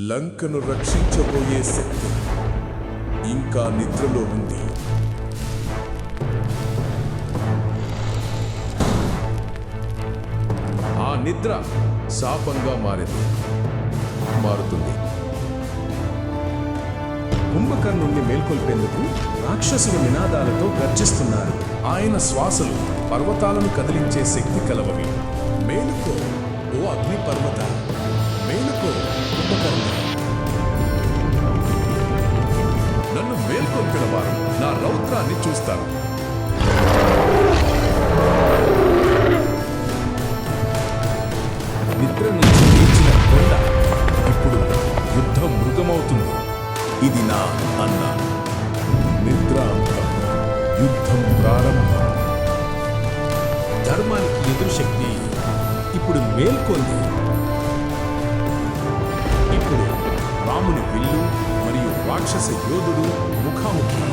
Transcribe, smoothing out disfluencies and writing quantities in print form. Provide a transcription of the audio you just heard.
లంకను రక్షించబోయే శక్తి ఇంకా నిద్రలో ఉంది. ఆ నిద్ర శాపంగా మారుతుంది. కుంభకర్ణుణ్ణి మేల్కొల్పేందుకు రాక్షసులు నినాదాలతో గర్జిస్తున్నారు. ఆయన శ్వాసలు పర్వతాలను కదిలించే శక్తి కలవవి. మేలుకో ఓ అగ్ని పర్వత, మేలుకో కుంభకర్ణ. నన్ను మేల్కొల్పిన వారు నా రౌద్రాన్ని చూస్తారు. నిద్ర నుంచి లేచిన కొండ ఇప్పుడు యుద్ధ మృగమవుతుంది. ఇది నా అన్న. నిద్ర అంతం, యుద్ధం ప్రారంభం. ధర్మానికి ఎదురు శక్తి ఇప్పుడు మేల్కొంది. ఇప్పుడు రాముని విల్లు మరియు రాక్షస యోధుడు ముఖాముఖి.